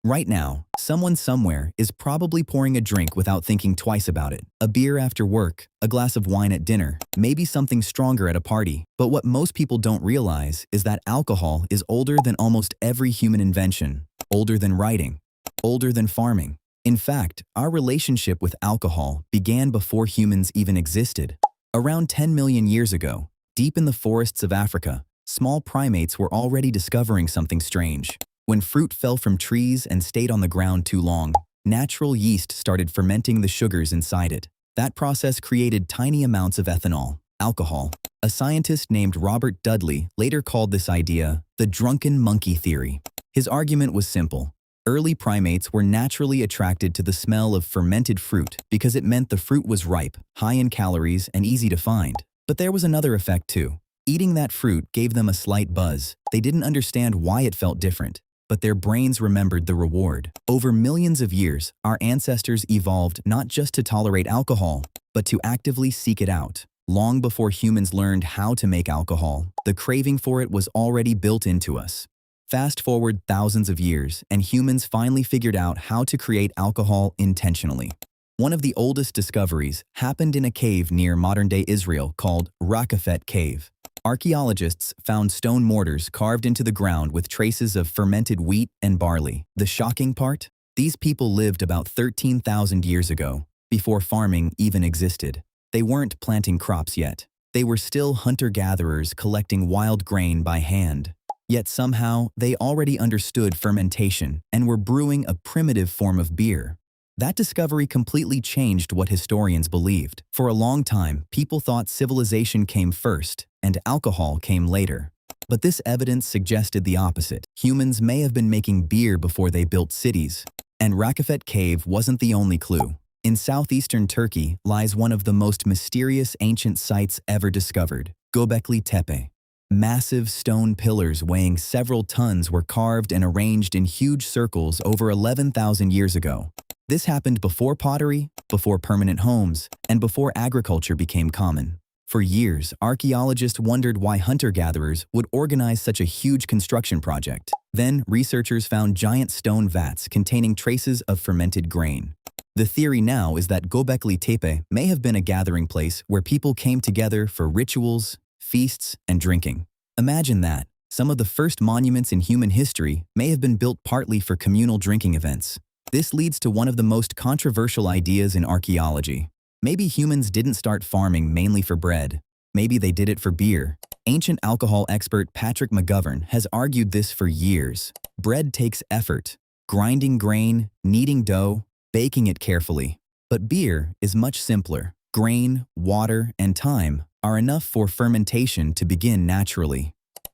Right now, someone somewhere is probably pouring a drink without thinking twice about it. A beer after work, a glass of wine at dinner, maybe something stronger at a party. But what most people don't realize is that alcohol is older than almost every human invention, older than writing, older than farming. In fact, our relationship with alcohol began before humans even existed. Around 10 million years ago, deep in the forests of Africa, small primates were already discovering something strange. When fruit fell from trees and stayed on the ground too long, natural yeast started fermenting the sugars inside it. That process created tiny amounts of ethanol, alcohol. A scientist named Robert Dudley later called this idea the drunken monkey theory. His argument was simple. Early primates were naturally attracted to the smell of fermented fruit because it meant the fruit was ripe, high in calories, and easy to find. But there was another effect too. Eating that fruit gave them a slight buzz. They didn't understand why it felt different, but their brains remembered the reward. Over millions of years, our ancestors evolved not just to tolerate alcohol, but to actively seek it out. Long before humans learned how to make alcohol, the craving for it was already built into us. Fast forward thousands of years, and humans finally figured out how to create alcohol intentionally. One of the oldest discoveries happened in a cave near modern-day Israel called Rakafet Cave. Archaeologists found stone mortars carved into the ground with traces of fermented wheat and barley. The shocking part? These people lived about 13,000 years ago, before farming even existed. They weren't planting crops yet. They were still hunter-gatherers collecting wild grain by hand. Yet somehow, they already understood fermentation and were brewing a primitive form of beer. That discovery completely changed what historians believed. For a long time, people thought civilization came first and alcohol came later. But this evidence suggested the opposite. Humans may have been making beer before they built cities. And Rakafet Cave wasn't the only clue. In southeastern Turkey lies one of the most mysterious ancient sites ever discovered, Göbekli Tepe. Massive stone pillars weighing several tons were carved and arranged in huge circles over 11,000 years ago. This happened before pottery, before permanent homes, and before agriculture became common. For years, archaeologists wondered why hunter-gatherers would organize such a huge construction project. Then, researchers found giant stone vats containing traces of fermented grain. The theory now is that Göbekli Tepe may have been a gathering place where people came together for rituals, feasts, and drinking. Imagine that. Some of the first monuments in human history may have been built partly for communal drinking events. This leads to one of the most controversial ideas in archaeology. Maybe humans didn't start farming mainly for bread. Maybe they did it for beer. Ancient alcohol expert Patrick McGovern has argued this for years. Bread takes effort. Grinding grain, kneading dough, baking it carefully. But beer is much simpler. Grain, water, and time are enough for fermentation to begin naturally.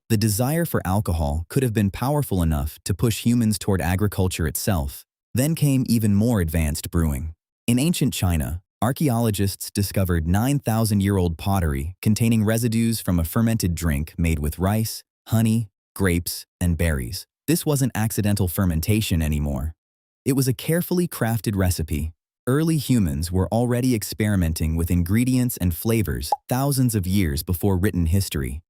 The desire for alcohol could have been powerful enough to push humans toward agriculture itself. Then came even more advanced brewing. In ancient China, archaeologists discovered 9,000-year-old pottery containing residues from a fermented drink made with rice, honey, grapes, and berries. This wasn't accidental fermentation anymore. It was a carefully crafted recipe. Early humans were already experimenting with ingredients and flavors thousands of years before written history.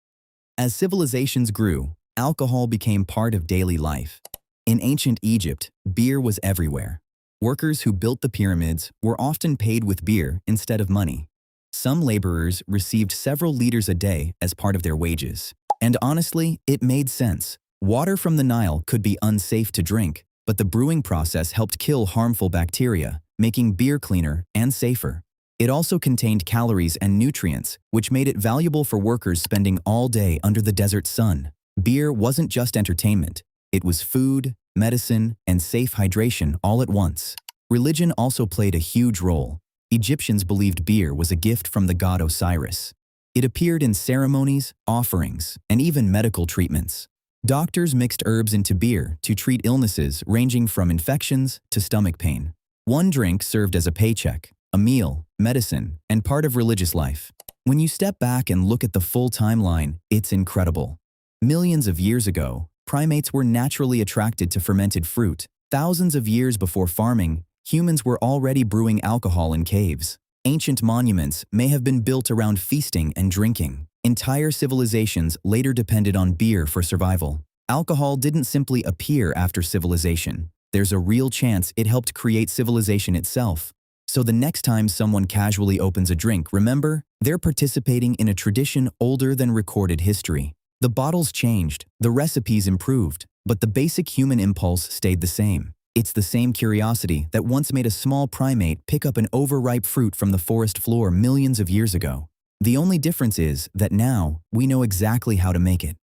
As civilizations grew, alcohol became part of daily life. In ancient Egypt, beer was everywhere. Workers who built the pyramids were often paid with beer instead of money. Some laborers received several liters a day as part of their wages. And honestly, it made sense. Water from the Nile could be unsafe to drink, but the brewing process helped kill harmful bacteria, making beer cleaner and safer. It also contained calories and nutrients, which made it valuable for workers spending all day under the desert sun. Beer wasn't just entertainment. It was food, medicine, and safe hydration all at once. Religion also played a huge role. Egyptians believed beer was a gift from the god Osiris. It appeared in ceremonies, offerings, and even medical treatments. Doctors mixed herbs into beer to treat illnesses ranging from infections to stomach pain. One drink served as a paycheck, a meal, medicine, and part of religious life. When you step back and look at the full timeline, it's incredible. Millions of years ago, primates were naturally attracted to fermented fruit. Thousands of years before farming, humans were already brewing alcohol in caves. Ancient monuments may have been built around feasting and drinking. Entire civilizations later depended on beer for survival. Alcohol didn't simply appear after civilization. there's a real chance it helped create civilization itself. So the next time someone casually opens a drink, remember, they're participating in a tradition older than recorded history. The bottles changed, the recipes improved, but the basic human impulse stayed the same. It's the same curiosity that once made a small primate pick up an overripe fruit from the forest floor millions of years ago. The only difference is that now we know exactly how to make it.